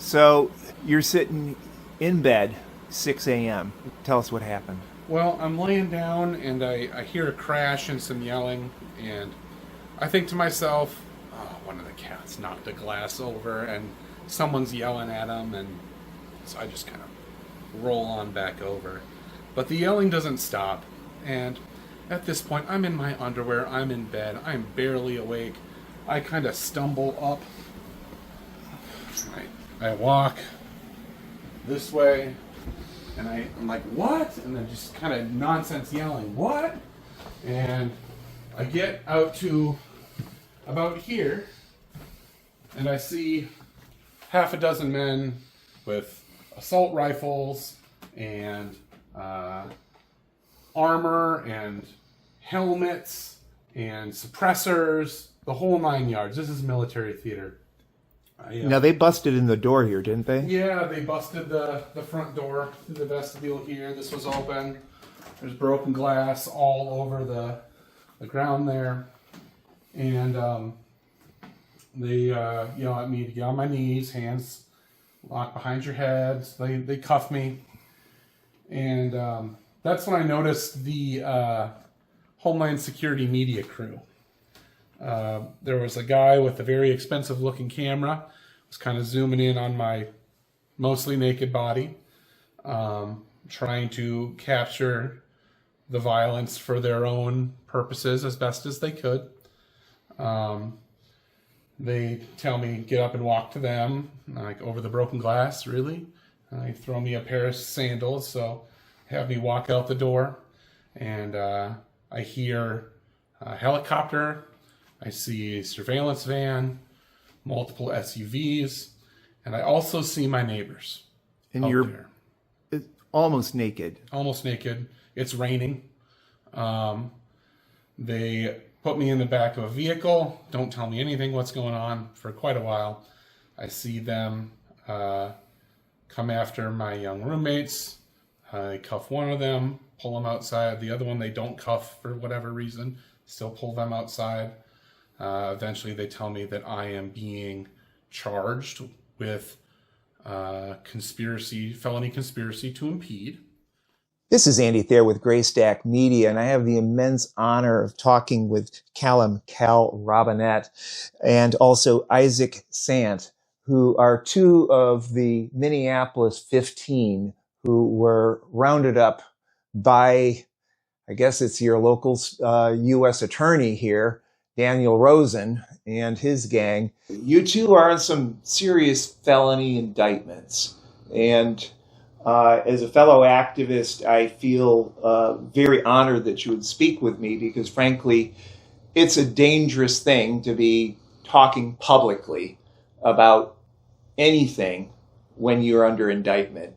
So you're sitting in bed, 6 a.m. Tell us what happened. Well, I'm laying down and I hear a crash and some yelling, and I think to myself, oh, one of the cats knocked a glass over and someone's yelling at him, and so I just kind of roll on back over. But the yelling doesn't stop, and at this point, I'm in my underwear, I'm in bed, I'm barely awake. I kind of stumble up. I walk this way, and I'm like, what? And then just kind of nonsense yelling, what? And I get out to about here, and I see half a dozen men with assault rifles and armor and helmets and suppressors, the whole 9 yards. This is military theater. Now, they busted in the door here, didn't they? Yeah, they busted the front door through the vestibule here. This was open. There's broken glass all over the ground there. And they yell at me to get on my knees, hands locked behind your heads. They cuff me. And that's when I noticed the Homeland Security media crew. There was a guy with a very expensive looking camera, was kind of zooming in on my mostly naked body, trying to capture the violence for their own purposes as best as they could. They tell me, get up and walk to them, like over the broken glass, really? They throw me a pair of sandals, so have me walk out the door, and I hear a helicopter. I see a surveillance van, multiple SUVs, and I also see my neighbors. And you're almost naked. Almost naked. It's raining. They put me in the back of a vehicle, don't tell me anything what's going on for quite a while. I see them come after my young roommates. I cuff one of them, pull them outside. The other one they don't cuff for whatever reason, still pull them outside. Eventually they tell me that I am being charged with felony conspiracy to impede. This is Andy Thayer with GrayStak Media, and I have the immense honor of talking with Callum, Robinette, and also Isaac Sant, who are two of the Minneapolis 15 who were rounded up by, I guess it's your local U.S. attorney here, Daniel Rosen, and his gang. You two are on some serious felony indictments. And as a fellow activist, I feel very honored that you would speak with me because, frankly, it's a dangerous thing to be talking publicly about anything when you're under indictment.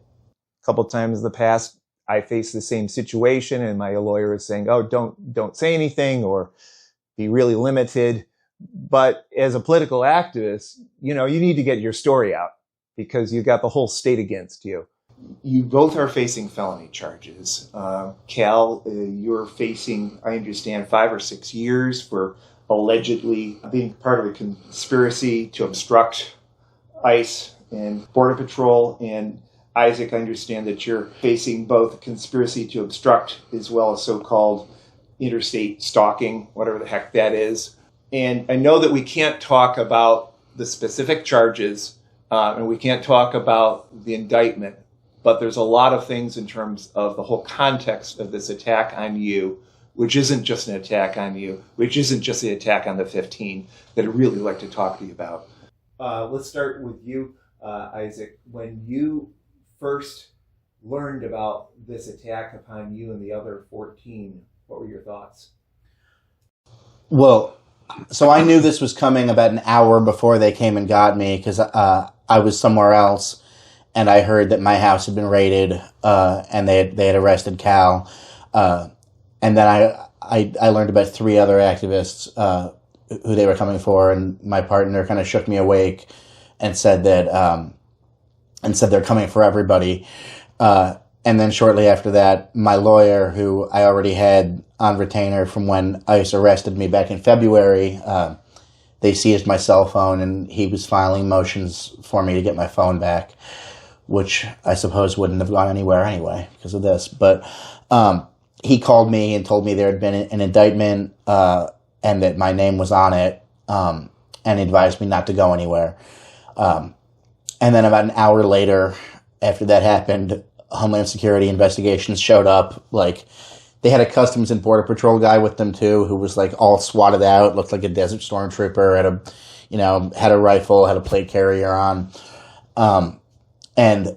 A couple times in the past, I faced the same situation, and my lawyer is saying, oh, don't say anything or be really limited. But as a political activist, you need to get your story out because you've got the whole state against you. You both are facing felony charges. Cal, you're facing, I understand, 5 or 6 years for allegedly being part of a conspiracy to obstruct ICE and Border Patrol. And Isaac, I understand that you're facing both a conspiracy to obstruct as well as so-called interstate stalking, whatever the heck that is. And I know that we can't talk about the specific charges and we can't talk about the indictment, but there's a lot of things in terms of the whole context of this attack on you, which isn't just an attack on you, which isn't just the attack on the 15 that I'd really like to talk to you about. Let's start with you, Isaac. When you first learned about this attack upon you and the other 14, what were your thoughts? Well, so I knew this was coming about an hour before they came and got me because I was somewhere else, and I heard that my house had been raided and they had arrested Cal. And then I learned about 3 other activists who they were coming for, and my partner kind of shook me awake and said that they're coming for everybody. And then shortly after that, my lawyer, who I already had on retainer from when ICE arrested me back in February, they seized my cell phone, and he was filing motions for me to get my phone back, which I suppose wouldn't have gone anywhere anyway because of this. But he called me and told me there had been an indictment and that my name was on it, and advised me not to go anywhere. And then about an hour later, after that happened, Homeland Security investigations showed up. Like, they had a Customs and Border Patrol guy with them too, who was like all swatted out, looked like a desert stormtrooper, had a rifle, had a plate carrier on. And,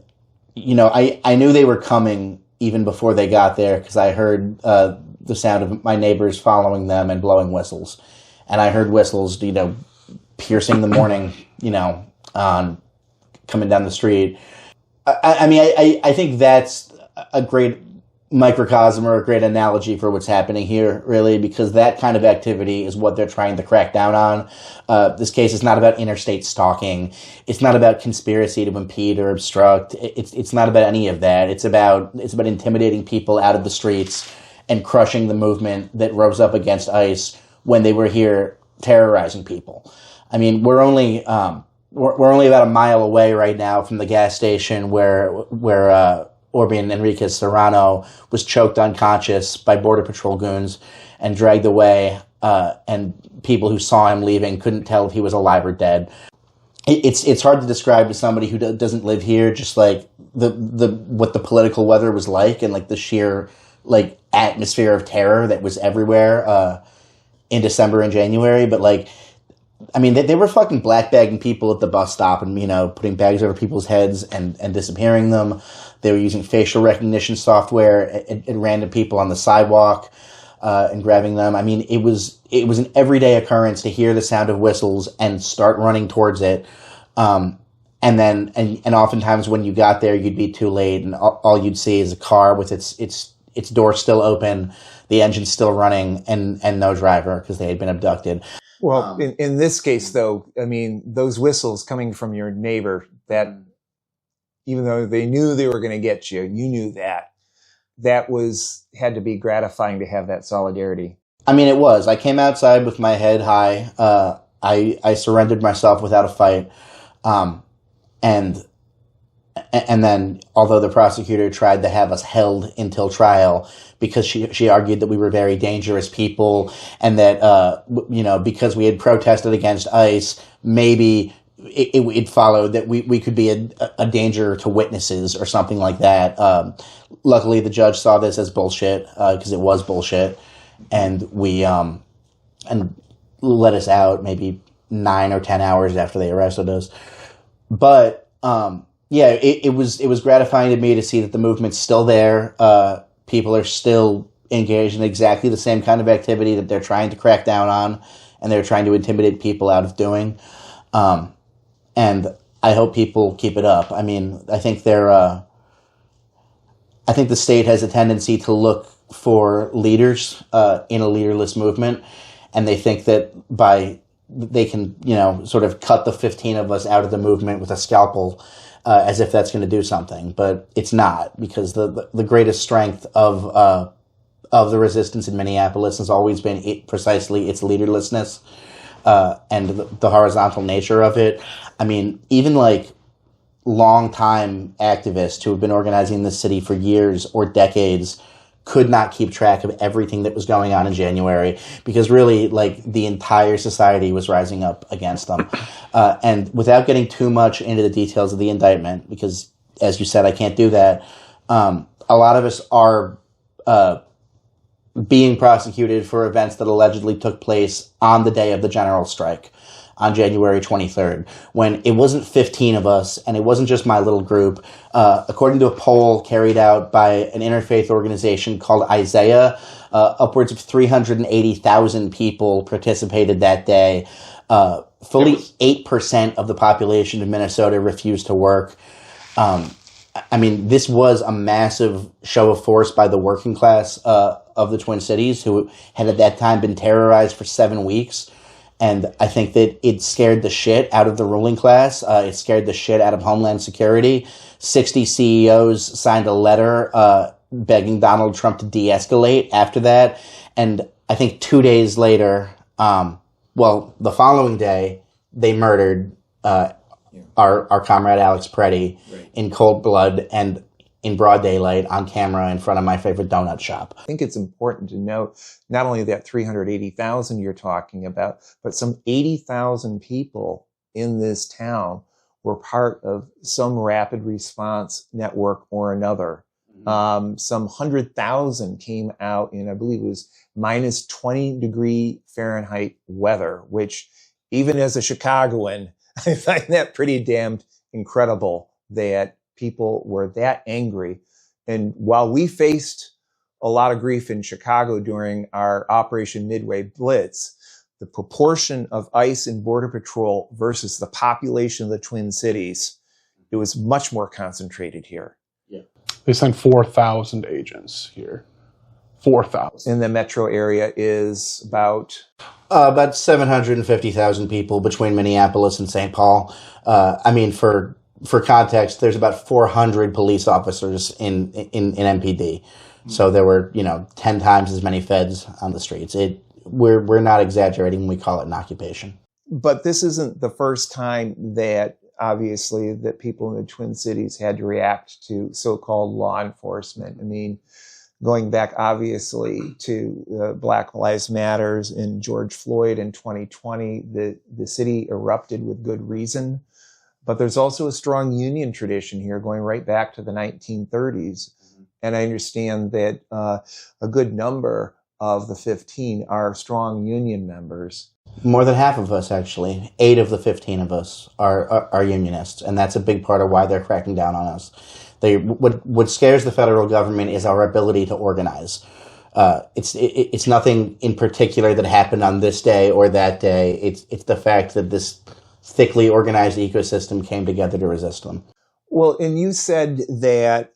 I knew they were coming even before they got there because I heard the sound of my neighbors following them and blowing whistles. And I heard whistles, piercing the morning, coming down the street. I think that's a great microcosm or a great analogy for what's happening here, really, because that kind of activity is what they're trying to crack down on. This case is not about interstate stalking. It's not about conspiracy to impede or obstruct. It's not about any of that. It's about intimidating people out of the streets and crushing the movement that rose up against ICE when they were here terrorizing people. I mean, we're only about a mile away right now from the gas station where Orbian Enriquez Serrano was choked unconscious by Border Patrol goons and dragged away, and people who saw him leaving couldn't tell if he was alive or dead. It's hard to describe to somebody who doesn't live here, just like what the political weather was like, and like the sheer like atmosphere of terror that was everywhere in December and January. But like, I mean, they were fucking blackbagging people at the bus stop and, putting bags over people's heads and disappearing them. They were using facial recognition software at random people on the sidewalk and grabbing them. I mean, it was an everyday occurrence to hear the sound of whistles and start running towards it. And oftentimes when you got there, you'd be too late, and all you'd see is a car with its door still open, the engine still running, and no driver because they had been abducted. Well, in this case, though, I mean, those whistles coming from your neighbor, that even though they knew they were going to get you, you knew that had to be gratifying to have that solidarity. I mean, it was. I came outside with my head high. I surrendered myself without a fight. And then, although the prosecutor tried to have us held until trial because she argued that we were very dangerous people and that, because we had protested against ICE, maybe it followed that we could be a danger to witnesses or something like that. Luckily, the judge saw this as bullshit, because it was bullshit. And and let us out maybe 9 or 10 hours after they arrested us. But, it was gratifying to me to see that the movement's still there. People are still engaged in exactly the same kind of activity that they're trying to crack down on, and they're trying to intimidate people out of doing. And I hope people keep it up. I mean, I think the state has a tendency to look for leaders in a leaderless movement, and they think that they can, sort of cut the 15 of us out of the movement with a scalpel, as if that's going to do something. But it's not, because the greatest strength of the resistance in Minneapolis has always been precisely its leaderlessness, and the horizontal nature of it. I mean, even like long-time activists who have been organizing in this city for years or decades could not keep track of everything that was going on in January, because really, like, the entire society was rising up against them. And without getting too much into the details of the indictment, because, as you said, I can't do that, a lot of us are being prosecuted for events that allegedly took place on the day of the general strike, on January 23rd, when it wasn't 15 of us, and it wasn't just my little group. According to a poll carried out by an interfaith organization called Isaiah, upwards of 380,000 people participated that day. Fully 8% of the population of Minnesota refused to work. I mean, this was a massive show of force by the working class of the Twin Cities, who had at that time been terrorized for 7 weeks. And I think that it scared the shit out of the ruling class. It scared the shit out of Homeland Security. 60 CEOs signed a letter begging Donald Trump to de-escalate after that. And I think 2 days later, Well, the following day, they murdered our comrade Alex Preddy in cold blood and in broad daylight on camera in front of my favorite donut shop. I think it's important to note not only that 380,000 you're talking about, but some 80,000 people in this town were part of some rapid response network or another. Some 100,000 came out in, I believe it was minus 20 degree Fahrenheit weather, which even as a Chicagoan, I find that pretty damned incredible that people were that angry. And while we faced a lot of grief in Chicago during our Operation Midway Blitz, the proportion of ICE and Border Patrol versus the population of the Twin Cities, it was much more concentrated here. Yeah. They sent 4,000 agents here. 4,000. In the metro area is about 750,000 people between Minneapolis and St. Paul. I mean, for context, there's about 400 police officers in MPD. So there were, 10 times as many feds on the streets. We're not exaggerating when we call it an occupation. But this isn't the first time that, obviously, that people in the Twin Cities had to react to so-called law enforcement. I mean, going back, obviously, to Black Lives Matters and George Floyd in 2020, the city erupted with good reason. But there's also a strong union tradition here going right back to the 1930s. And I understand that a good number of the 15 are strong union members. More than half of us, actually. 8 of the 15 of us are unionists. And that's a big part of why they're cracking down on us. What scares the federal government is our ability to organize. It's nothing in particular that happened on this day or that day. It's the fact that this thickly organized ecosystem came together to resist them. Well, and you said that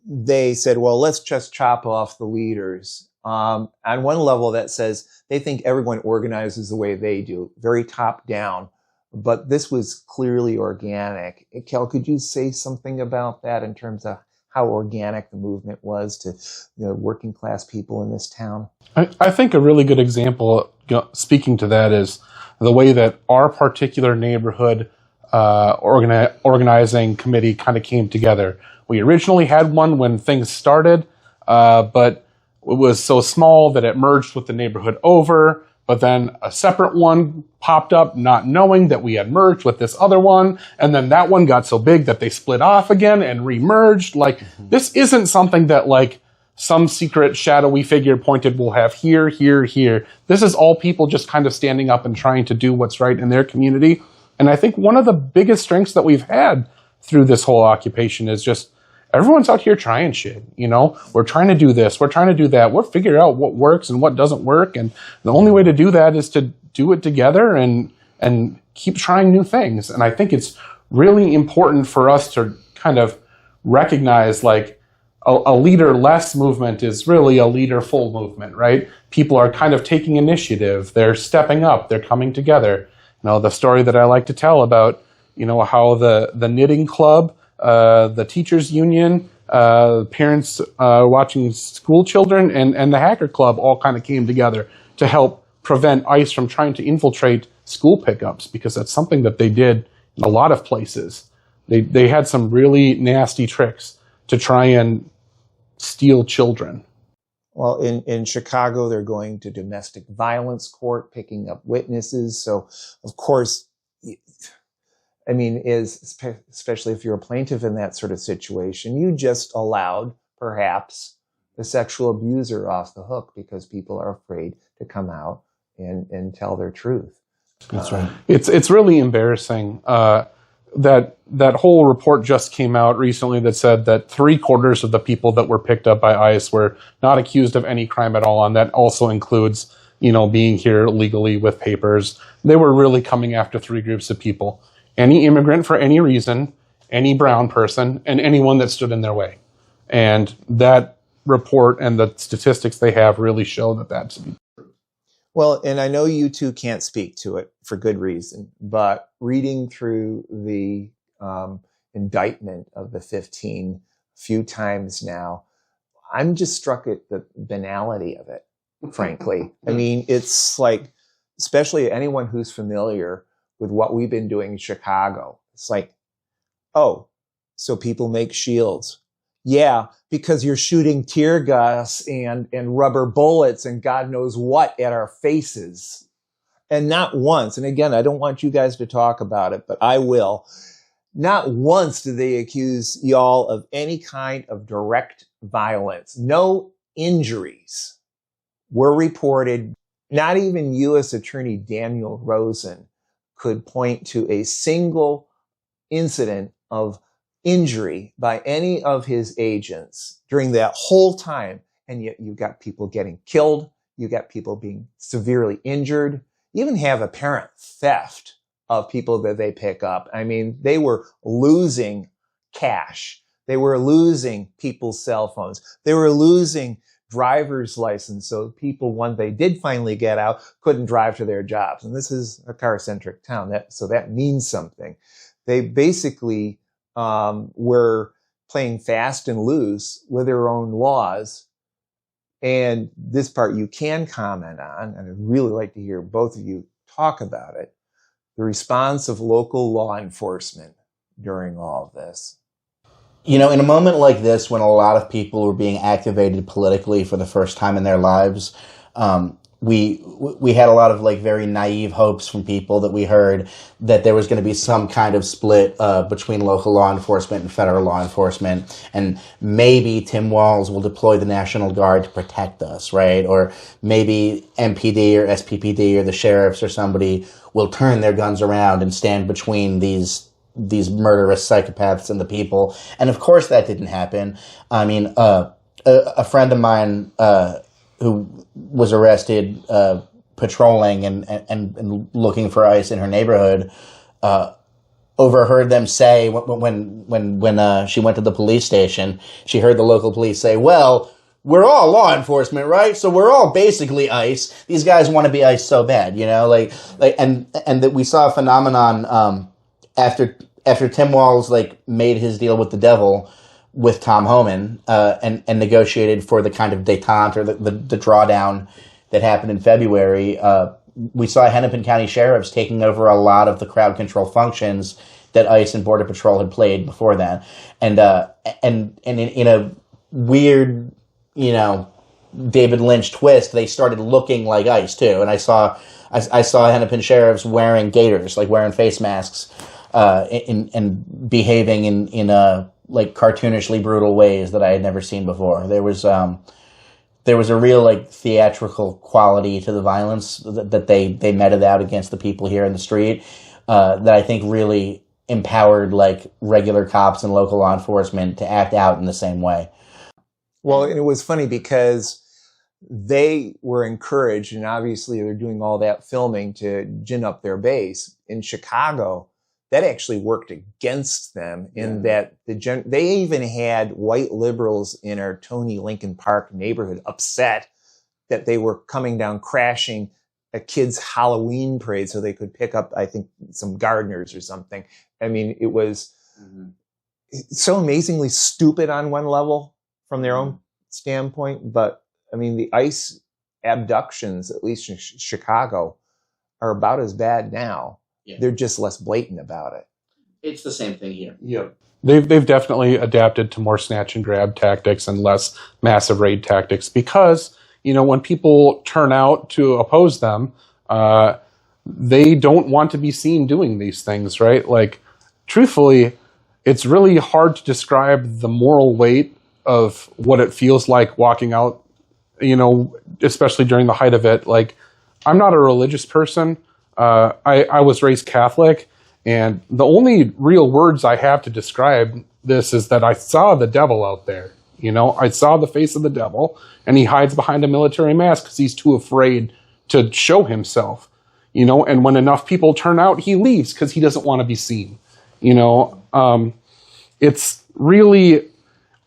they said, well, let's just chop off the leaders. On one level, that says they think everyone organizes the way they do, very top down. But this was clearly organic. Cal, could you say something about that in terms of how organic the movement was to working class people in this town? I think a really good example, speaking to that, is the way that our particular neighborhood organizing committee kind of came together. We originally had one when things started, but it was so small that it merged with the neighborhood over. But then a separate one popped up, not knowing that we had merged with this other one. And then that one got so big that they split off again and remerged. This isn't something that some secret shadowy figure pointed will have here, here, here. This is all people just kind of standing up and trying to do what's right in their community. And I think one of the biggest strengths that we've had through this whole occupation is just everyone's out here trying shit. We're trying to do this. We're trying to do that. We're figuring out what works and what doesn't work. And the only way to do that is to do it together and keep trying new things. And I think it's really important for us to kind of recognize a leader-less movement is really a leader-full movement, right? People are kind of taking initiative. They're stepping up. They're coming together. The story that I like to tell about, how the knitting club, the teachers union, parents watching school children, and the hacker club all kind of came together to help prevent ICE from trying to infiltrate school pickups, because that's something that they did in a lot of places. They had some really nasty tricks to try and steal children. Well, in Chicago, they're going to domestic violence court, picking up witnesses. So, of course, I mean, especially if you're a plaintiff in that sort of situation, you just allowed, perhaps, the sexual abuser off the hook because people are afraid to come out and tell their truth. That's right. It's really embarrassing. That whole report just came out recently that said that 3/4 of the people that were picked up by ICE were not accused of any crime at all, and that also includes, being here legally with papers. They were really coming after 3 groups of people: any immigrant for any reason, any brown person, and anyone that stood in their way. And that report and the statistics they have really show that that's true. Well, and I know you two can't speak to it for good reason, but reading through the indictment of the 15 a few times now, I'm just struck at the banality of it, frankly. I mean, it's like especially anyone who's familiar with what we've been doing in Chicago. It's like, oh, so people make shields. Yeah, because you're shooting tear gas and rubber bullets and God knows what at our faces. And not once, and again, I don't want you guys to talk about it, but I will. Not once do they accuse y'all of any kind of direct violence. No injuries were reported. Not even U.S. Attorney Daniel Rosen could point to a single incident of injury by any of his agents during that whole time. And yet you got people getting killed. You got people being severely injured. You even have apparent theft of people that they pick up. I mean, they were losing cash. They were losing people's cell phones. They were losing driver's license. So people, when they did finally get out, couldn't drive to their jobs. And this is a car-centric town. So that means something. They basically were playing fast and loose with their own laws. And this part you can comment on, and I'd really like to hear both of you talk about it. The response of local law enforcement during all of this. You know, in a moment like this, when a lot of people were being activated politically for the first time in their lives, we had a lot of like very naive hopes from people that we heard that there was going to be some kind of split between local law enforcement and federal law enforcement, and maybe Tim Walz will deploy the National Guard to protect us, right? Or maybe MPD or SPPD or the sheriffs or somebody will turn their guns around and stand between these murderous psychopaths and the people. And of course that didn't happen. I mean, a friend of mine who was arrested patrolling and looking for ICE in her neighborhood overheard them say when she went to the police station, she heard the local police say, well, we're all law enforcement, right? So we're all basically ICE. These guys want to be ICE so bad, you know, and that we saw a phenomenon after Tim Walz like made his deal with the devil with Tom Homan and negotiated for the kind of détente or the drawdown that happened in February. We saw Hennepin County sheriffs taking over a lot of the crowd control functions that ICE and Border Patrol had played before that, and in a weird, you know, David Lynch twist, they started looking like ICE too. And I saw Hennepin sheriffs wearing gaiters, like wearing face masks, and behaving in like cartoonishly brutal ways that I had never seen before. There was a real like theatrical quality to the violence that they meted out against the people here in the street, that I think really empowered like regular cops and local law enforcement to act out in the same way. Well, and it was funny because they were encouraged, and obviously they're doing all that filming to gin up their base. In Chicago, that actually worked against them in that they even had white liberals in our Tony Lincoln Park neighborhood upset that they were coming down crashing a kid's Halloween parade so they could pick up, I think, some gardeners or something. I mean, it was so amazingly stupid on one level from their own standpoint. But I mean, the ICE abductions, at least in Chicago, are about as bad now. Yeah. They're just less blatant about it. It's the same thing here. Yeah. They've definitely adapted to more snatch and grab tactics and less massive raid tactics because, you know, when people turn out to oppose them, they don't want to be seen doing these things, right? Like, truthfully, it's really hard to describe the moral weight of what it feels like walking out, you know, especially during the height of it. Like, I'm not a religious person. I was raised Catholic, and the only real words I have to describe this is that I saw the devil out there. You know, I saw the face of the devil, and he hides behind a military mask because he's too afraid to show himself. You know, and when enough people turn out, he leaves because he doesn't want to be seen. You know, it's really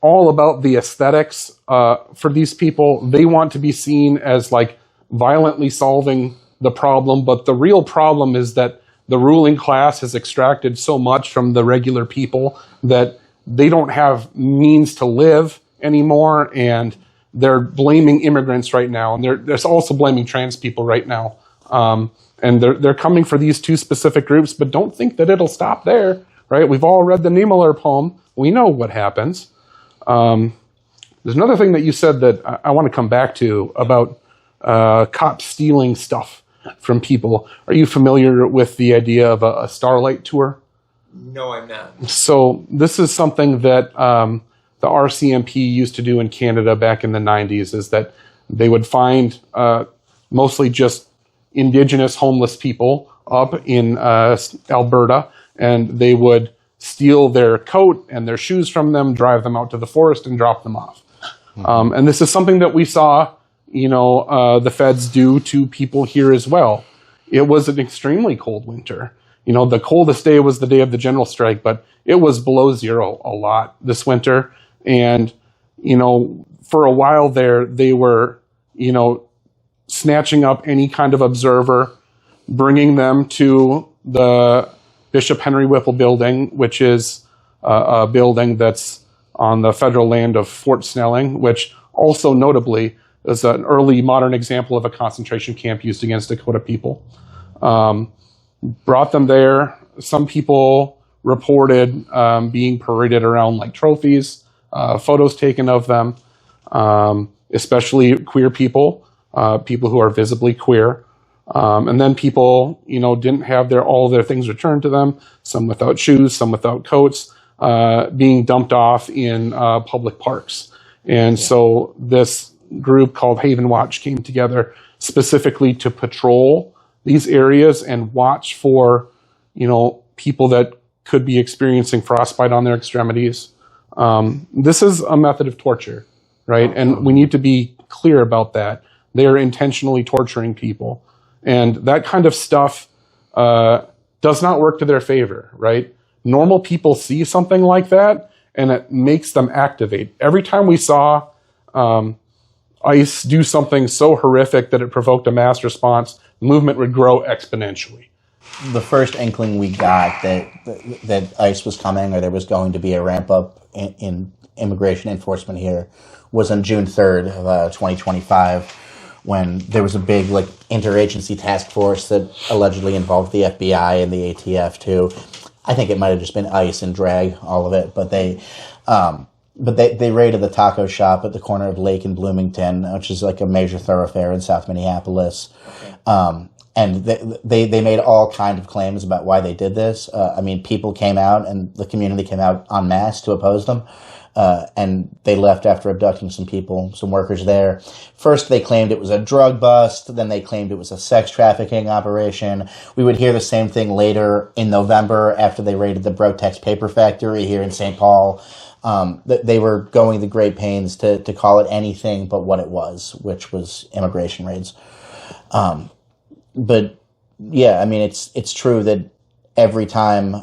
all about the aesthetics for these people. They want to be seen as like violently solving the problem, but the real problem is that the ruling class has extracted so much from the regular people that they don't have means to live anymore, and they're blaming immigrants right now, and they're also blaming trans people right now. And they're coming for these two specific groups, but don't think that it'll stop there, right? We've all read the Niemöller poem. We know what happens. There's another thing that you said that I want to come back to about cops stealing stuff from people. Are you familiar with the idea of a Starlight Tour? No, I'm not. So this is something that the RCMP used to do in Canada back in the 90s, is that they would find mostly just Indigenous homeless people up in Alberta, and they would steal their coat and their shoes from them, drive them out to the forest, and drop them off. And this is something that we saw, the feds do to people here as well. It was an extremely cold winter. The coldest day was the day of the general strike, but it was below zero a lot this winter. And, for a while there, they were, snatching up any kind of observer, bringing them to the Bishop Henry Whipple building, which is a building that's on the federal land of Fort Snelling, which also notably is an early modern example of a concentration camp used against Dakota people. Brought them there. Some people reported being paraded around like trophies, photos taken of them, especially queer people, people who are visibly queer. And then people, didn't have all their things returned to them, some without shoes, some without coats, being dumped off in public parks. And so this group called Haven Watch came together specifically to patrol these areas and watch for, people that could be experiencing frostbite on their extremities. This is a method of torture, right? And we need to be clear about that. They are intentionally torturing people. And that kind of stuff does not work to their favor, right? Normal people see something like that, and it makes them activate. Every time we saw ICE do something so horrific that it provoked a mass response, the movement would grow exponentially. The first inkling we got that ICE was coming, or there was going to be a ramp up in immigration enforcement here, was on June 3rd of 2025, when there was a big interagency task force that allegedly involved the FBI and the ATF too. I think it might have just been ICE and drag, all of it, but they raided the taco shop at the corner of Lake and Bloomington, which is like a major thoroughfare in South Minneapolis. Okay. And they made all kind of claims about why they did this. People came out, and the community came out en masse to oppose them. And they left after abducting some workers there. First, they claimed it was a drug bust. Then they claimed it was a sex trafficking operation. We would hear the same thing later in November after they raided the Brotex paper factory here in St. Paul. They were going the great pains to call it anything but what it was, which was immigration raids. But yeah, it's true that every time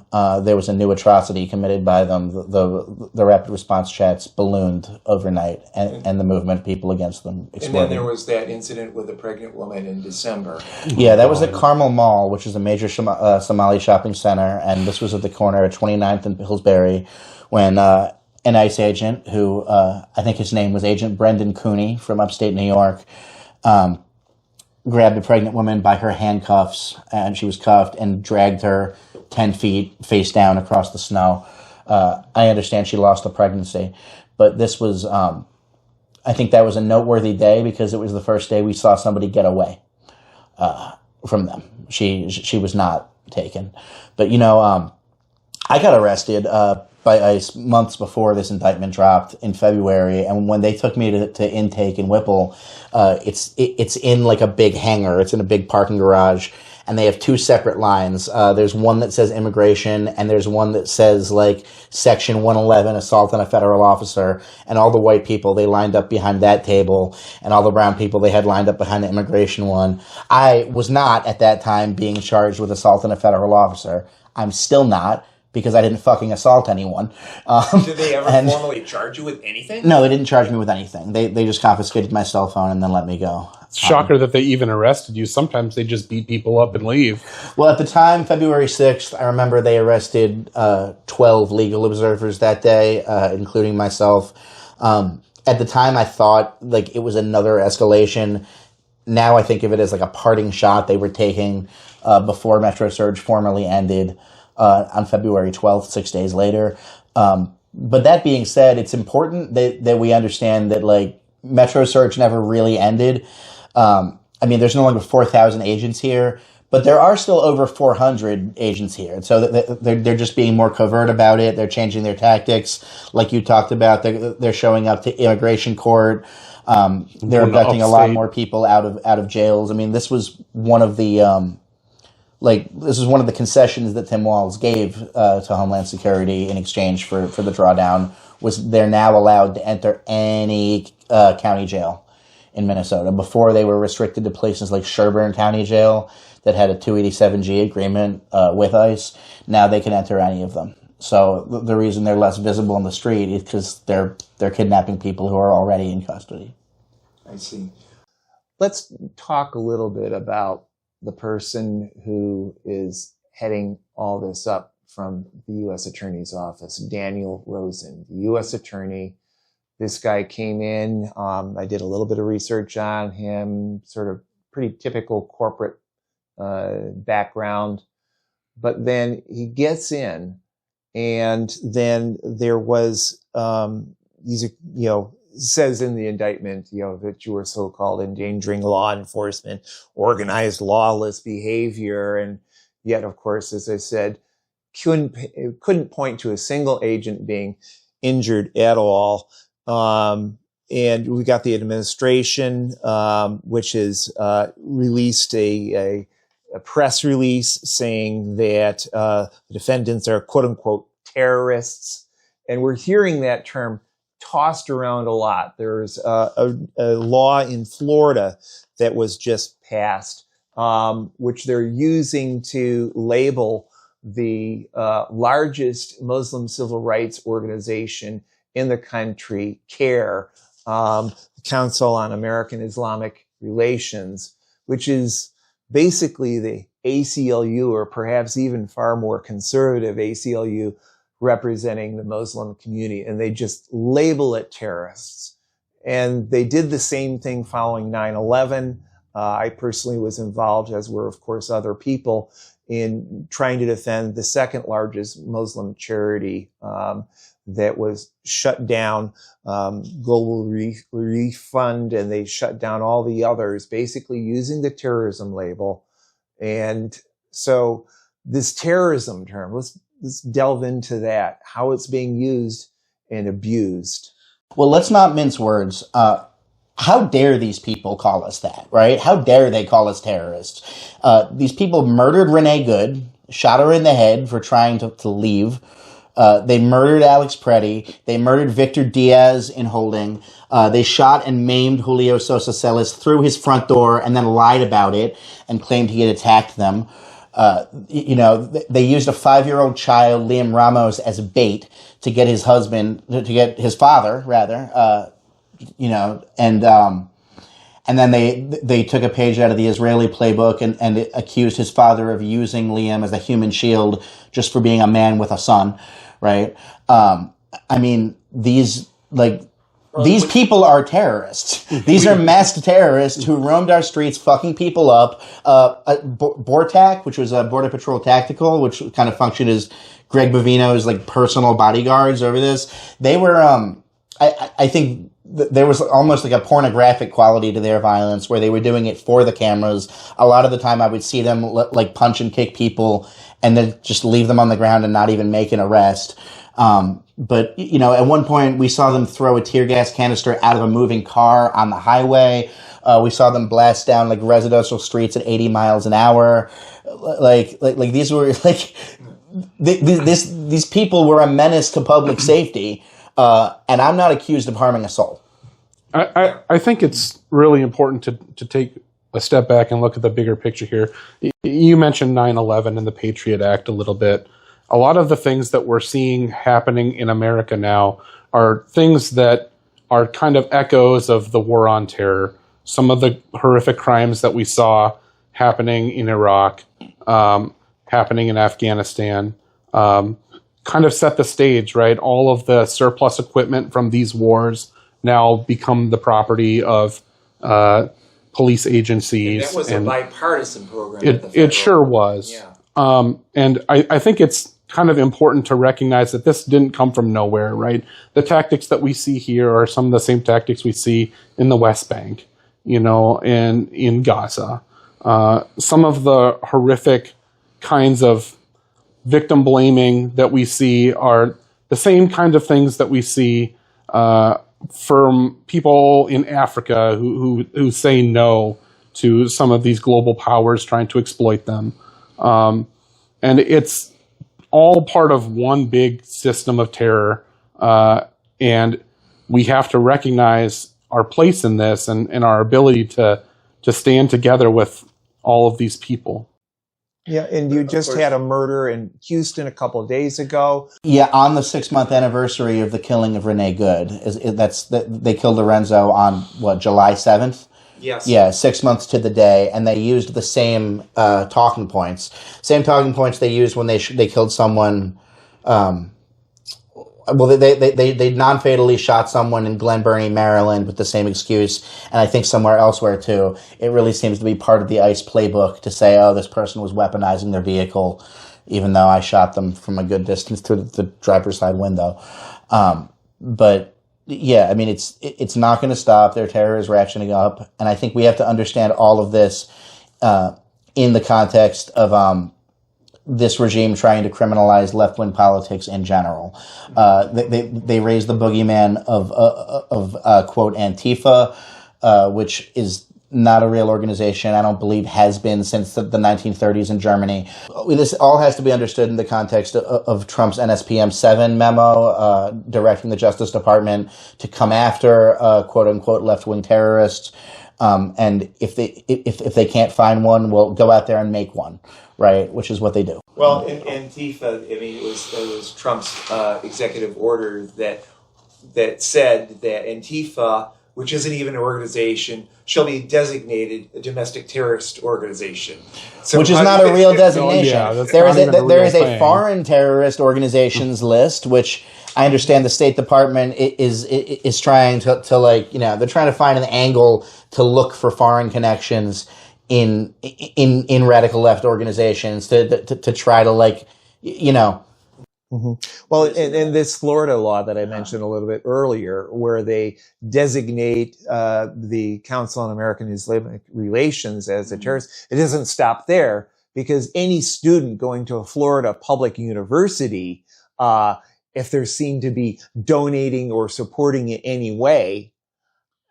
there was a new atrocity committed by them, the rapid response chats ballooned overnight, and the movement of people against them exploded. And then there was that incident with a pregnant woman in December. Yeah, that was at Carmel Mall, which is a major Somali shopping center, and this was at the corner of 29th and Pillsbury, when an ICE agent, who I think his name was Agent Brendan Cooney from upstate New York, grabbed a pregnant woman by her handcuffs, and she was cuffed, and dragged her 10 feet face down across the snow. I understand she lost the pregnancy, but this was, I think that was a noteworthy day because it was the first day we saw somebody get away from them. She was not taken. But, I got arrested by ICE months before this indictment dropped in February, and when they took me to intake in Whipple, it's in like a big hangar. It's in a big parking garage, and they have two separate lines. There's one that says immigration, and there's one that says Section 111, assault on a federal officer. And all the white people, they lined up behind that table, and all the brown people, they had lined up behind the immigration one. I was not at that time being charged with assault on a federal officer. I'm still not, because I didn't fucking assault anyone. Did they ever formally charge you with anything? No, they didn't charge me with anything. They just confiscated my cell phone and then let me go. It's a shocker that they even arrested you. Sometimes they just beat people up and leave. Well, at the time, February 6th, I remember they arrested 12 legal observers that day, including myself. At the time, I thought it was another escalation. Now I think of it as like a parting shot they were taking before Metro Surge formally ended on February 12th, 6 days later. But that being said, it's important that we understand that like Metro Surge never really ended. I mean, there's no longer 4,000 agents here, but there are still over 400 agents here. And so they're just being more covert about it. They're changing their tactics. Like you talked about, they're showing up to immigration court. They're abducting a lot more people out of jails. I mean, this was one of the, concessions that Tim Walz gave to Homeland Security in exchange for the drawdown, was they're now allowed to enter any county jail in Minnesota. Before, they were restricted to places like Sherburne County Jail that had a 287G agreement with ICE. Now they can enter any of them. So the reason they're less visible in the street is because they're kidnapping people who are already in custody. I see. Let's talk a little bit about the person who is heading all this up from the U.S. Attorney's Office, Daniel Rosen, the U.S. Attorney. This guy came in. I did a little bit of research on him, sort of pretty typical corporate background. But then he gets in, and then there was, he says in the indictment, that you were so-called endangering law enforcement, organized lawless behavior, and yet, of course, as I said, couldn't point to a single agent being injured at all. And we got the administration, which has released a press release saying that the defendants are quote-unquote terrorists, and we're hearing that term tossed around a lot. There's a law in Florida that was just passed, which they're using to label the largest Muslim civil rights organization in the country, CARE, the Council on American Islamic Relations, which is basically the ACLU, or perhaps even far more conservative ACLU, representing the Muslim community, and they just label it terrorists. And they did the same thing following 9/11. I personally was involved, as were, of course, other people, in trying to defend the second largest Muslim charity that was shut down, Global Relief Fund, and they shut down all the others, basically using the terrorism label. And so this terrorism term, let's delve into that, how it's being used and abused. Well, let's not mince words. How dare these people call us that, right? How dare they call us terrorists? These people murdered Renee Good, shot her in the head for trying to leave. They murdered Alex Preddy. They murdered Victor Diaz in holding. They shot and maimed Julio Sosa Celis through his front door and then lied about it and claimed he had attacked them. They used a 5-year-old child, Liam Ramos, as bait to get his father, and then they took a page out of the Israeli playbook and accused his father of using Liam as a human shield just for being a man with a son, right? These people are terrorists. These are masked terrorists who roamed our streets, fucking people up. BORTAC, which was a Border Patrol Tactical, which kind of functioned as Greg Bovino's personal bodyguards over this. They were, I think there was almost like a pornographic quality to their violence, where they were doing it for the cameras. A lot of the time I would see them punch and kick people and then just leave them on the ground and not even make an arrest. But at one point we saw them throw a tear gas canister out of a moving car on the highway. We saw them blast down residential streets at 80 miles an hour. These were these people were a menace to public safety. And I'm not accused of harming a soul. I think it's really important to take a step back and look at the bigger picture here. You mentioned 9/11 and the Patriot Act a little bit. A lot of the things that we're seeing happening in America now are things that are kind of echoes of the war on terror. Some of the horrific crimes that we saw happening in Iraq, happening in Afghanistan, kind of set the stage, right? All of the surplus equipment from these wars now become the property of police agencies. And that was a bipartisan program. It sure was. Yeah. And I think it's kind of important to recognize that this didn't come from nowhere, right? The tactics that we see here are some of the same tactics we see in the West Bank, and in Gaza. Some of the horrific kinds of victim blaming that we see are the same kind of things that we see from people in Africa who say no to some of these global powers trying to exploit them. And it's all part of one big system of terror. And we have to recognize our place in this and our ability to stand together with all of these people. Yeah, and you just had a murder in Houston a couple of days ago. Yeah, on the 6-month anniversary of the killing of Renee Good. They killed Lorenzo on, July 7th? Yes. Yeah, 6 months to the day, and they used the same talking points. Same talking points they used when they killed someone. They non-fatally shot someone in Glen Burnie, Maryland, with the same excuse, and I think somewhere elsewhere too. It really seems to be part of the ICE playbook to say, "Oh, this person was weaponizing their vehicle," even though I shot them from a good distance through the driver's side window. But yeah, I mean, it's not going to stop. Their terror is ratcheting up, and I think we have to understand all of this in the context of this regime trying to criminalize left-wing politics in general. They raise the boogeyman of quote Antifa, which is not a real organization. I don't believe has been since the 1930s in Germany. This all has to be understood in the context of Trump's NSPM 7 memo directing the Justice Department to come after quote unquote left-wing terrorists. And if they can't find one, we'll go out there and make one, right? Which is what they do. Well, in Antifa, I mean, it was Trump's executive order that said that Antifa, which isn't even an organization, shall be designated a domestic terrorist organization. So which is not a real designation. There is a thing. foreign terrorist organizations list, which I understand the State Department is trying to they're trying to find an angle to look for foreign connections in radical left organizations to try to Mm-hmm. Well, in this Florida law that I mentioned a little bit earlier, where they designate the Council on American-Islamic Relations as a terrorist, it doesn't stop there, because any student going to a Florida public university, if they're seen to be donating or supporting in any way,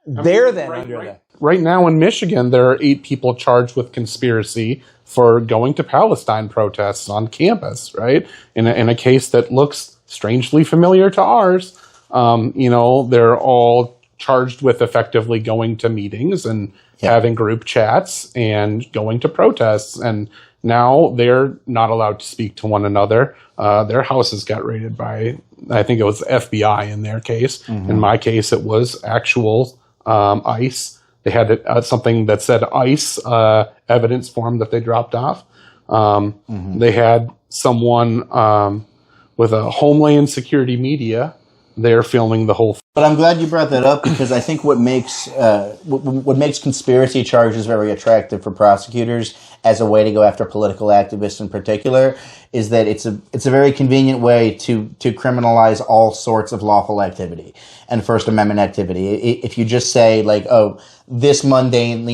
they're then under that. Right now in Michigan, there are 8 people charged with conspiracy for going to Palestine protests on campus, right? In a case that looks strangely familiar to ours. They're all charged with effectively going to meetings and having group chats and going to protests. And now they're not allowed to speak to one another. Their houses got raided by, I think it was FBI in their case. Mm-hmm. In my case, it was actual ICE. They had something that said ICE evidence form that they dropped off. Mm-hmm. They had someone with a Homeland Security media there filming the whole thing. But I'm glad you brought that up, because I think what makes conspiracy charges very attractive for prosecutors as a way to go after political activists in particular is that it's a very convenient way to criminalize all sorts of lawful activity and First Amendment activity. If you just say this mundane,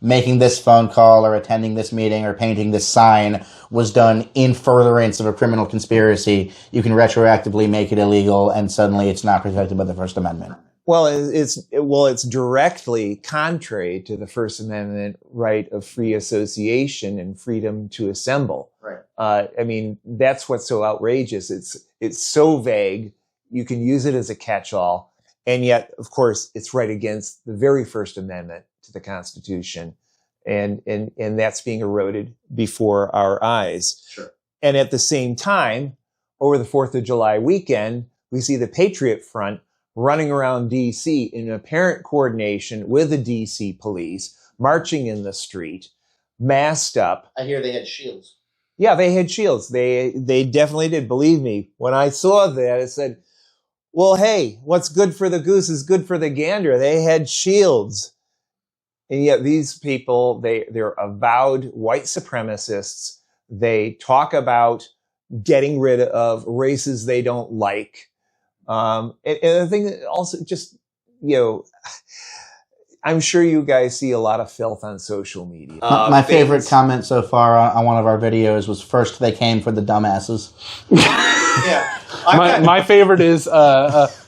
making this phone call or attending this meeting or painting this sign was done in furtherance of a criminal conspiracy, you can retroactively make it illegal, and suddenly it's not protected by the First Amendment. Well, it's directly contrary to the First Amendment right of free association and freedom to assemble. Right. I mean, that's what's so outrageous. It's so vague. You can use it as a catch-all, and yet, of course, it's right against the very First Amendment to the Constitution, and that's being eroded before our eyes. Sure. And at the same time, over the 4th of July weekend, we see the Patriot Front running around D.C. in apparent coordination with the D.C. police, marching in the street, masked up. I hear they had shields. Yeah, they had shields. They definitely did. Believe me, when I saw that, I said, well, hey, what's good for the goose is good for the gander. They had shields. And yet these people, they're avowed white supremacists. They talk about getting rid of races they don't like. And the thing that also just, I'm sure you guys see a lot of filth on social media. My favorite comment so far on one of our videos was, first they came for the dumbasses. Yeah. My favorite is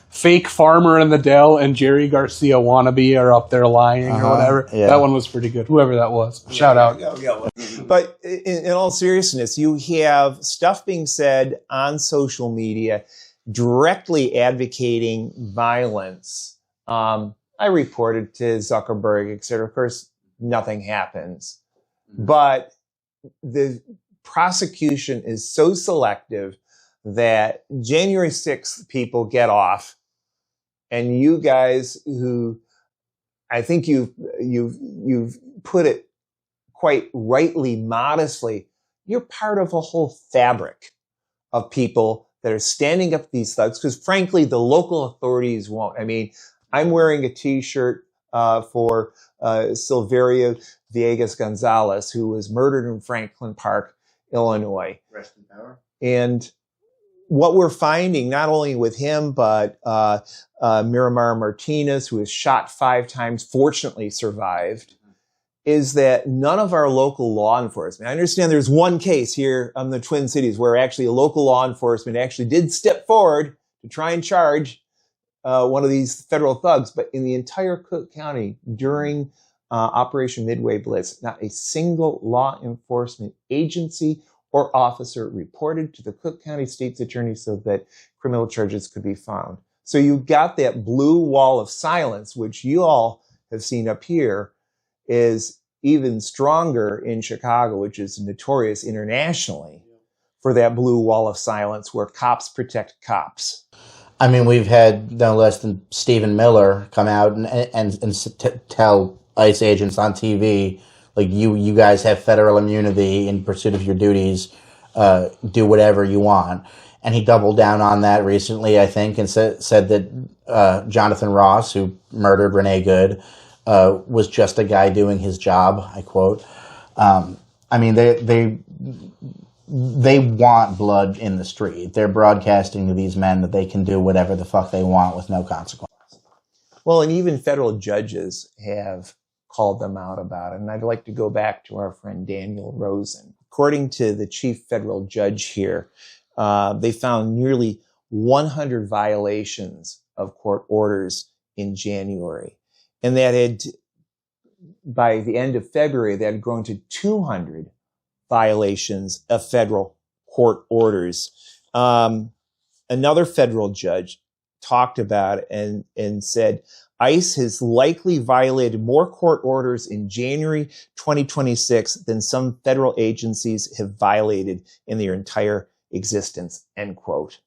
fake Farmer in the Dell and Jerry Garcia wannabe are up there lying or whatever. Yeah. That one was pretty good. Whoever that was. Shout out. But in all seriousness, you have stuff being said on social media directly advocating violence. I reported to Zuckerberg, et cetera. Of course, nothing happens. But the prosecution is so selective that January 6th people get off, and you guys who I think you've put it quite rightly, modestly, you're part of a whole fabric of people that are standing up to these thugs, because frankly, the local authorities won't. I mean, I'm wearing a T-shirt for Silverio Villegas Gonzalez, who was murdered in Franklin Park, Illinois. Rest in power. And what we're finding, not only with him, but Miramar Martinez, who was shot 5 times, fortunately survived, is that none of our local law enforcement, I understand there's one case here in the Twin Cities where actually a local law enforcement actually did step forward to try and charge one of these federal thugs, but in the entire Cook County during Operation Midway Blitz, not a single law enforcement agency or officer reported to the Cook County State's Attorney so that criminal charges could be found. So you got that blue wall of silence, which you all have seen up here, is even stronger in Chicago, which is notorious internationally for that blue wall of silence where cops protect cops. I mean, we've had no less than Stephen Miller come out and tell ICE agents on TV, like, you guys have federal immunity in pursuit of your duties. Do whatever you want. And he doubled down on that recently, I think, and said that Jonathan Ross, who murdered Renee Good, was just a guy doing his job, I quote. I mean, they want blood in the street. They're broadcasting to these men that they can do whatever the fuck they want with no consequence. Well, and even federal judges have called them out about it. And I'd like to go back to our friend Daniel Rosen. According to the chief federal judge here, they found nearly 100 violations of court orders in January. And that had, by the end of February, that had grown to 200 violations of federal court orders. Another federal judge talked about it and said, ICE has likely violated more court orders in January 2026 than some federal agencies have violated in their entire existence, end quote.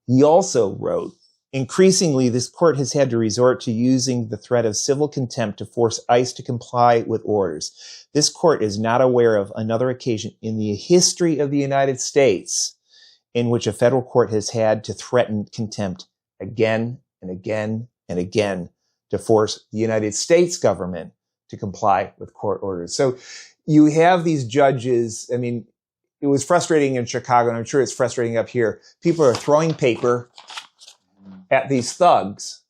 He also wrote, increasingly, this court has had to resort to using the threat of civil contempt to force ICE to comply with orders. This court is not aware of another occasion in the history of the United States in which a federal court has had to threaten contempt again and again and again to force the United States government to comply with court orders. So you have these judges. I mean, it was frustrating in Chicago, and I'm sure it's frustrating up here. People are throwing paper at these thugs,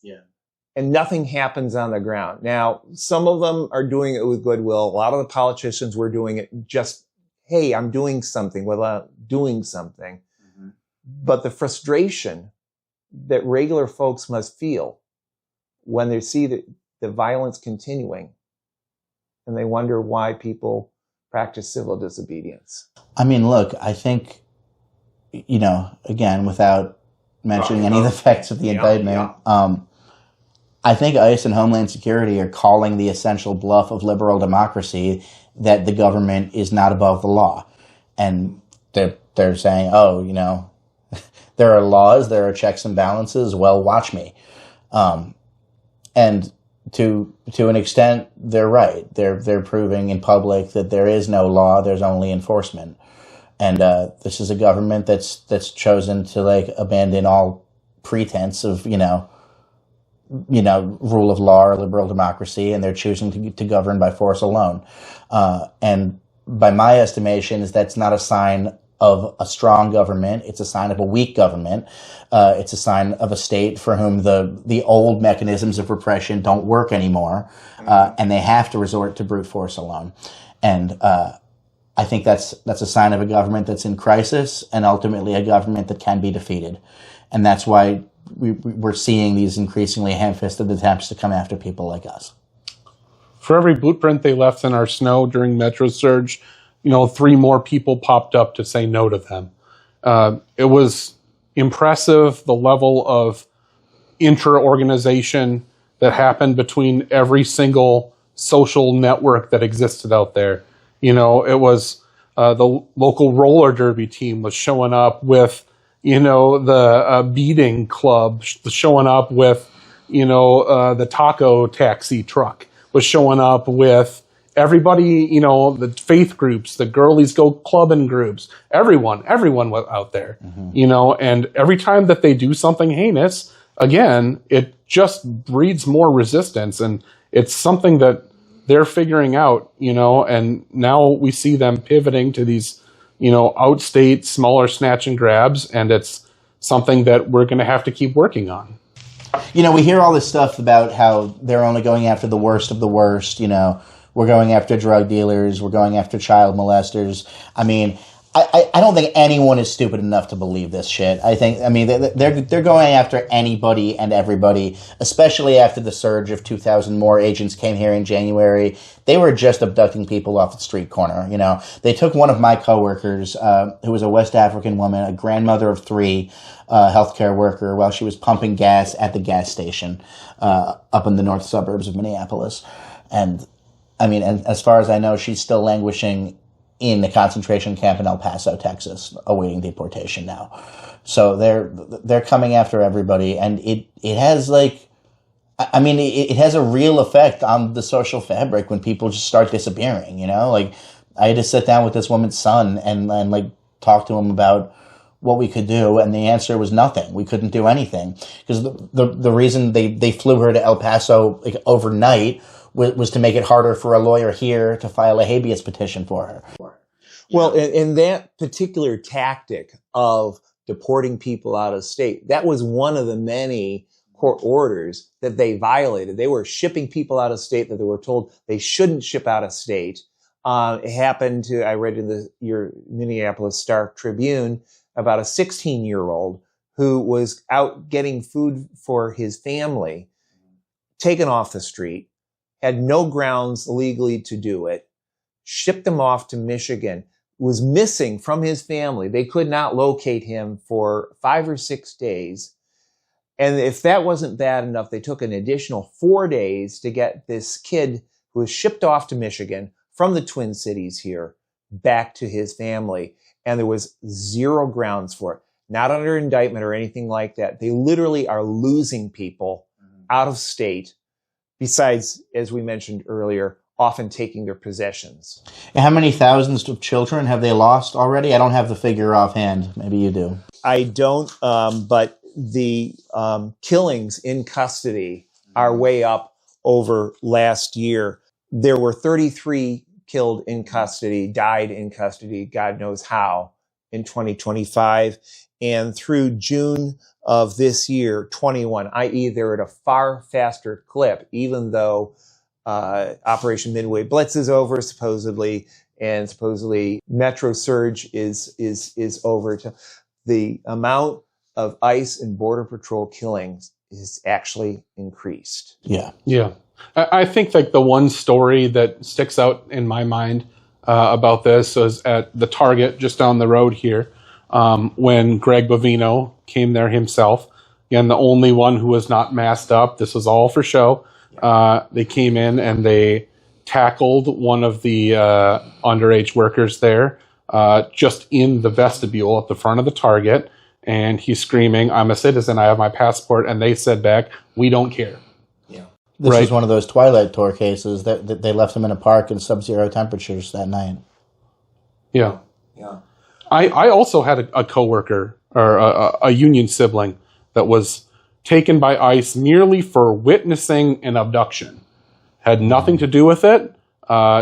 and nothing happens on the ground. Now, some of them are doing it with goodwill. A lot of the politicians were doing it just, hey, I'm doing something without doing something. Mm-hmm. But the frustration that regular folks must feel when they see the violence continuing, and they wonder why people practice civil disobedience. I mean, look, I think, again, without mentioning any of the facts of the indictment, I think ICE and Homeland Security are calling the essential bluff of liberal democracy that the government is not above the law. And they're saying, there are laws, there are checks and balances, well, watch me. And to an extent, they're right. They're proving in public that there is no law, there's only enforcement. And this is a government that's chosen to abandon all pretense of rule of law or liberal democracy, and they're choosing to govern by force alone. And by my estimation, that's not a sign of a strong government. It's a sign of a weak government. It's a sign of a state for whom the old mechanisms of repression don't work anymore, and they have to resort to brute force alone. And I think that's a sign of a government that's in crisis, and ultimately a government that can be defeated. And that's why we're seeing these increasingly ham-fisted attempts to come after people like us. For every boot print they left in our snow during Metro Surge, 3 more people popped up to say no to them. It was impressive, the level of inter-organization that happened between every single social network that existed out there. It was the local roller derby team was showing up with, the beating club showing up with, the taco taxi truck was showing up with everybody, the faith groups, the girlies go clubbing groups, everyone was out there, and every time that they do something heinous, again, it just breeds more resistance, and it's something that they're figuring out, and now we see them pivoting to these, outstate, smaller snatch and grabs, and it's something that we're going to have to keep working on. We hear all this stuff about how they're only going after the worst of the worst, we're going after drug dealers, we're going after child molesters. I mean, I don't think anyone is stupid enough to believe this shit. They're going after anybody and everybody, especially after the surge of 2,000 more agents came here in January. They were just abducting people off the street corner. They took one of my coworkers, who was a West African woman, a grandmother of 3, healthcare worker, while she was pumping gas at the gas station up in the north suburbs of Minneapolis. And as far as I know, she's still languishing in the concentration camp in El Paso, Texas, awaiting deportation now. So they're coming after everybody, and it has it has a real effect on the social fabric when people just start disappearing. I had to sit down with this woman's son and talk to him about what we could do, and the answer was nothing. We couldn't do anything because the reason they flew her to El Paso overnight was to make it harder for a lawyer here to file a habeas petition for her. Well, in that particular tactic of deporting people out of state, that was one of the many court orders that they violated. They were shipping people out of state that they were told they shouldn't ship out of state. It happened to, I read in your Minneapolis Star-Tribune about a 16-year-old who was out getting food for his family, taken off the street, had no grounds legally to do it, shipped him off to Michigan, was missing from his family. They could not locate him for 5 or 6 days. And if that wasn't bad enough, they took an additional 4 days to get this kid who was shipped off to Michigan from the Twin Cities here back to his family. And there was 0 grounds for it. Not under indictment or anything like that. They literally are losing people out of state, besides, as we mentioned earlier, often taking their possessions. And how many thousands of children have they lost already? I don't have the figure offhand. Maybe you do. I don't, but the killings in custody are way up over last year. There were 33 killed in custody, died in custody, God knows how, in 2025. And through June of this year, 21, i.e. they're at a far faster clip, even though Operation Midway Blitz is over, supposedly, and supposedly Metro Surge is over. The amount of ICE and Border Patrol killings is actually increased. Yeah. I think the one story that sticks out in my mind about this was at the Target just down the road here, when Greg Bovino came there himself. Again, the only one who was not masked up. This was all for show. They came in and they tackled one of the underage workers there just in the vestibule at the front of the Target. And he's screaming, "I'm a citizen, I have my passport." And they said back, "We don't care." This was one of those Twilight Tour cases that they left him in a park in sub-zero temperatures that night. Yeah. I also had a coworker or a union sibling that was taken by ICE merely for witnessing an abduction. Had nothing to do with it.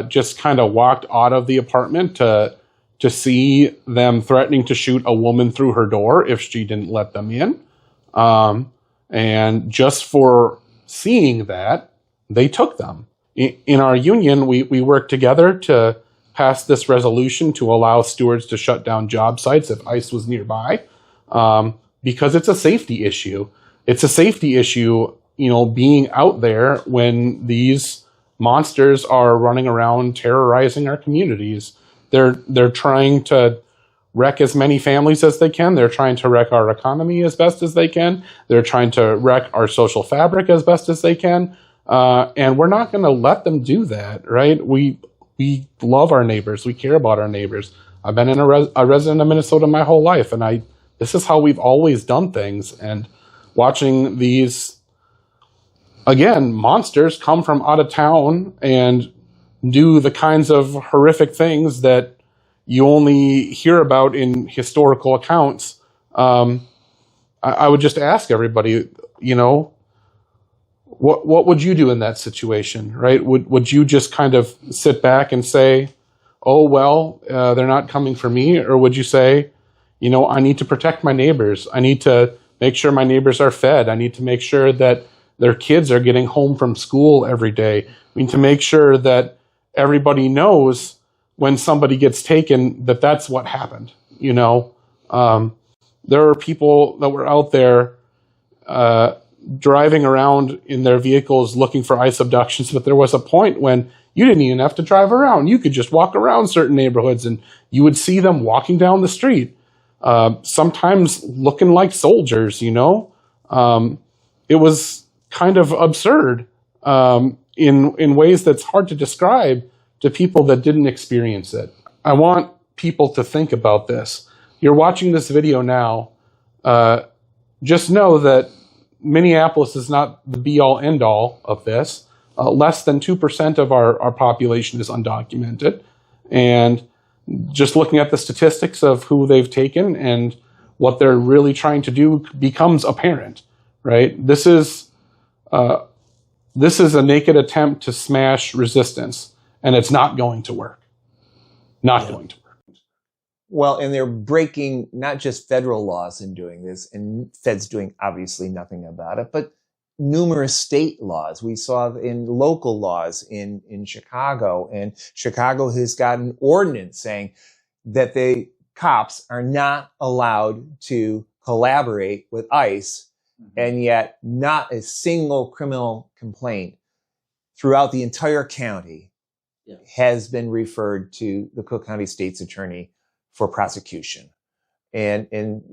Just kind of walked out of the apartment to see them threatening to shoot a woman through her door if she didn't let them in. And just for seeing that, they took them. In our union, we worked together to pass this resolution to allow stewards to shut down job sites if ICE was nearby, because it's a safety issue. It's a safety issue, being out there when these monsters are running around terrorizing our communities. They're trying to wreck as many families as they can. They're trying to wreck our economy as best as they can. They're trying to wreck our social fabric as best as they can. And we're not going to let them do that, right? We love our neighbors. We care about our neighbors. I've been a resident of Minnesota my whole life, and this is how we've always done things. And watching these, again, monsters come from out of town and do the kinds of horrific things that you only hear about in historical accounts. I would just ask everybody, what would you do in that situation, right? Would you just kind of sit back and say, oh, well, they're not coming for me? Or would you say, I need to protect my neighbors. I need to make sure my neighbors are fed. I need to make sure that their kids are getting home from school every day. We need to make sure that everybody knows when somebody gets taken that that's what happened. There are people that were out there driving around in their vehicles looking for ICE abductions, but there was a point when you didn't even have to drive around. You could just walk around certain neighborhoods and you would see them walking down the street, sometimes looking like soldiers, It was kind of absurd in ways that's hard to describe to people that didn't experience it. I want people to think about this. You're watching this video now. Just know that Minneapolis is not the be-all, end-all of this. Less than 2% of our population is undocumented. And just looking at the statistics of who they've taken and what they're really trying to do becomes apparent, right? This is a naked attempt to smash resistance, and it's not going to work. Not going to work. Well, and they're breaking not just federal laws in doing this, and Fed's doing obviously nothing about it, but numerous state laws. We saw in local laws in Chicago, and Chicago has got an ordinance saying that the cops are not allowed to collaborate with ICE, and yet not a single criminal complaint throughout the entire county has been referred to the Cook County State's Attorney for prosecution. And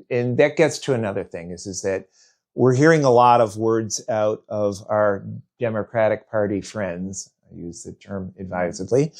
that gets to another thing is that we're hearing a lot of words out of our Democratic Party friends, I use the term advisedly,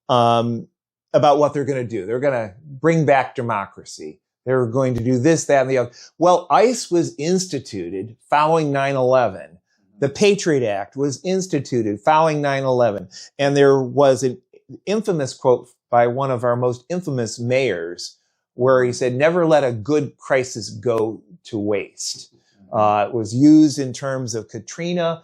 about what they're going to do. They're going to bring back democracy. They're going to do this, that, and the other. Well, ICE was instituted following 9/11. The Patriot Act was instituted following 9/11. And there was an infamous quote by one of our most infamous mayors where he said, never let a good crisis go to waste. It was used in terms of Katrina,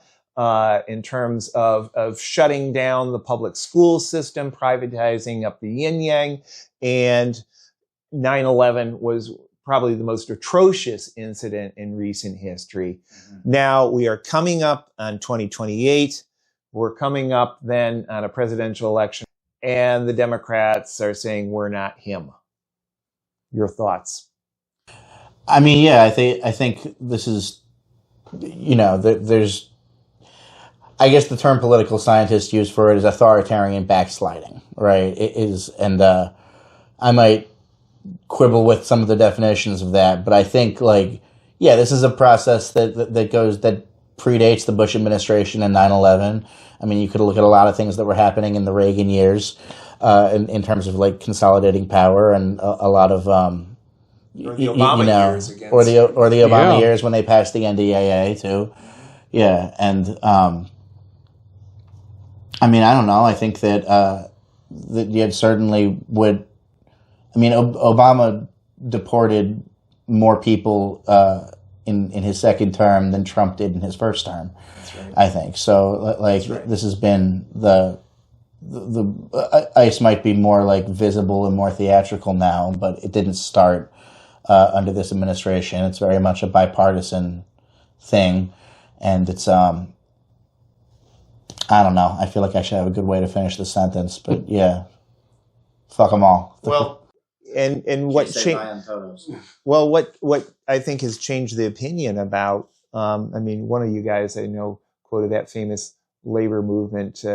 in terms of shutting down the public school system, privatizing up the yin-yang, and 9/11 was probably the most atrocious incident in recent history. Now we are coming up on 2028. We're coming up then on a presidential election, and the Democrats are saying we're not him. Your thoughts? I mean, yeah, I think this is, there's, I guess the term political scientists use for it is authoritarian backsliding, right? It is, and I might quibble with some of the definitions of that, but I think this is a process that predates the Bush administration and 9/11. I mean, you could look at a lot of things that were happening in the Reagan years, in terms of consolidating power and a lot of, or the Obama years against, or the Obama years when they passed the NDAA too. Yeah. And, I mean, I don't know. I think that you certainly would, Obama deported more people, in his second term than Trump did in his first term. That's right. I think so. Like this has been the ICE might be more like visible and more theatrical now, but it didn't start under this administration. It's very much a bipartisan thing, and it's I don't know. I feel like I should have a good way to finish the sentence, but yeah, fuck them all. Well, and what changed? Well, what I think has changed the opinion about. I mean, one of you guys I know quoted that famous labor movement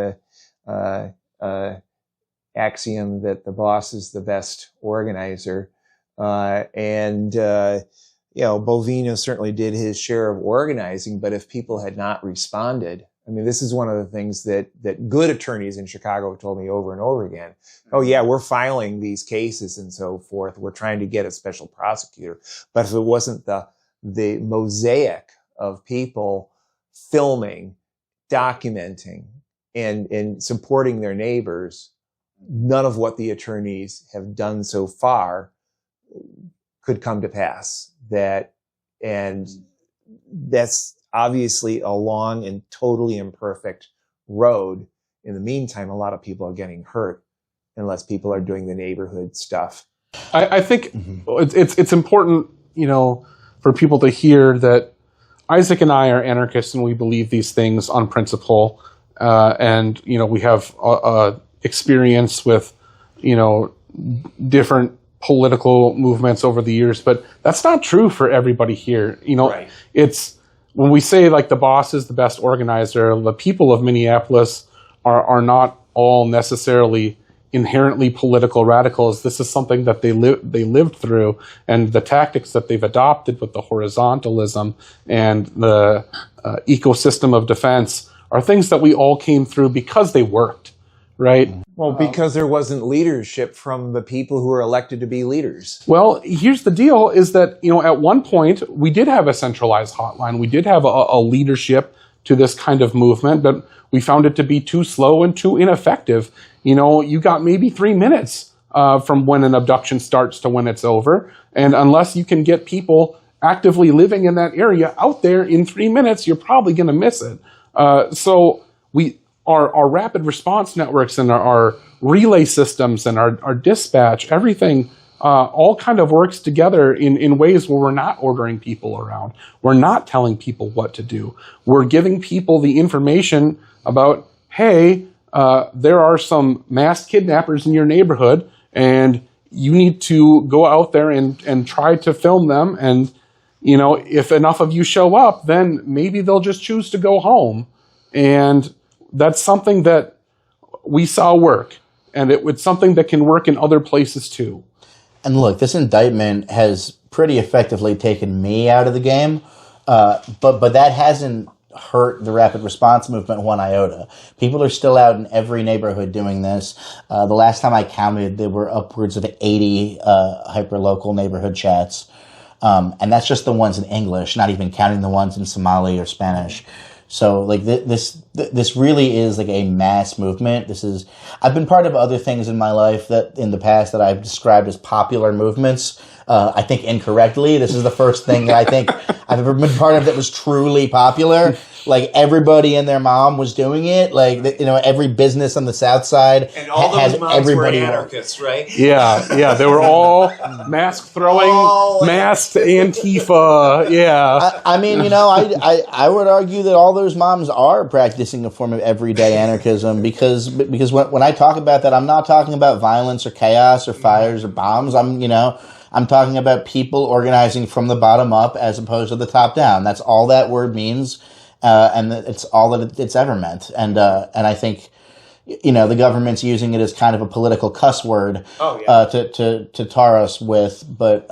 axiom that the boss is the best organizer, and Bovino certainly did his share of organizing. But if people had not responded, I mean, this is one of the things that good attorneys in Chicago have told me over and over again. Oh yeah, we're filing these cases and so forth. We're trying to get a special prosecutor. But if it wasn't the mosaic of people filming, documenting, and supporting their neighbors, none of what the attorneys have done so far could come to pass. And that's obviously a long and totally imperfect road. In the meantime, a lot of people are getting hurt unless people are doing the neighborhood stuff. I think it's important, for people to hear that Isaac and I are anarchists and we believe these things on principle. And we have experience with, different political movements over the years, but that's not true for everybody here. Right. It's when we say like the boss is the best organizer, the people of Minneapolis are not all necessarily inherently political radicals. This is something that they lived through, and the tactics that they've adopted with the horizontalism and the ecosystem of defense are things that we all came through because they worked, right? Well, because there wasn't leadership from the people who were elected to be leaders. Well, here's the deal is that, at one point we did have a centralized hotline. We did have a leadership to this kind of movement, but we found it to be too slow and too ineffective. You got maybe 3 minutes from when an abduction starts to when it's over. And unless you can get people actively living in that area out there in 3 minutes, you're probably going to miss it. So our rapid response networks and our relay systems and our dispatch, everything all kind of works together in ways where we're not ordering people around. We're not telling people what to do. We're giving people the information about, hey, there are some mass kidnappers in your neighborhood, and you need to go out there and try to film them. And, if enough of you show up, then maybe they'll just choose to go home. And that's something that we saw work. And it's something that can work in other places too. And look, this indictment has pretty effectively taken me out of the game, but that hasn't hurt the rapid response movement one iota. People are still out in every neighborhood doing this. The last time I counted, there were upwards of 80 hyperlocal neighborhood chats, and that's just the ones in English, not even counting the ones in Somali or Spanish. So like this really is like a mass movement. I've been part of other things in my life that in the past that I've described as popular movements. I think incorrectly. This is the first thing that I think I've ever been part of that was truly popular. Like everybody and their mom was doing it. Like every business on the South Side and all those moms everybody were anarchists, right? Yeah, they were all mask throwing, masked Antifa. Yeah, I mean, I would argue that all those moms are practicing a form of everyday anarchism because when I talk about that, I'm not talking about violence or chaos or fires or bombs. I'm talking about people organizing from the bottom up as opposed to the top down. That's all that word means. And it's all that it's ever meant. And I think, the government's using it as kind of a political cuss word, to tar us with. But,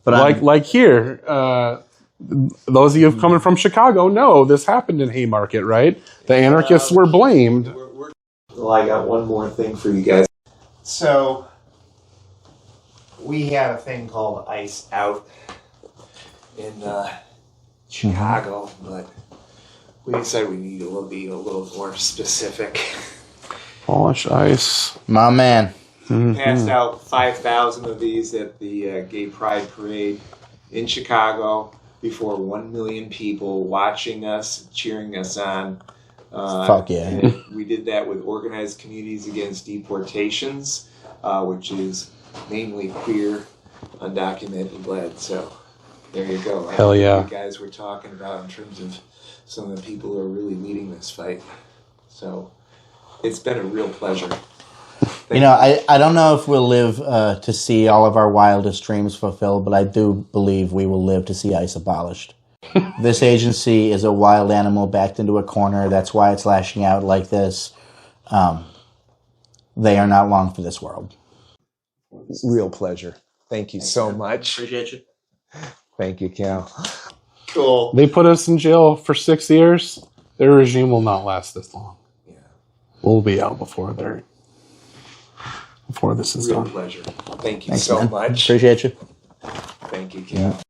but like here, those of you coming from Chicago know this happened in Haymarket, right? The anarchists were blamed. Well, I got one more thing for you guys. So, we had a thing called Ice Out in Chicago, but we decided we need to be a little more specific. Polish ice. My man. Passed out 5,000 of these at the Gay Pride Parade in Chicago before 1 million people watching us, cheering us on. Fuck yeah. And we did that with Organized Communities Against Deportations, which is mainly queer, undocumented led. So there you go. Hell yeah. You guys were talking about in terms of some of the people who are really leading this fight. So it's been a real pleasure. I don't know if we'll live to see all of our wildest dreams fulfilled, but I do believe we will live to see ICE abolished. This agency is a wild animal backed into a corner. That's why it's lashing out like this. They are not long for this world. Real pleasure. Thank you so much. Appreciate you. Thank you, Cal. Cool. They put us in jail for 6 years. Their regime will not last this long. Yeah. We'll be out before this is Real done. pleasure. Thank you Thanks, so man. much. Appreciate you. Thank you, Cal.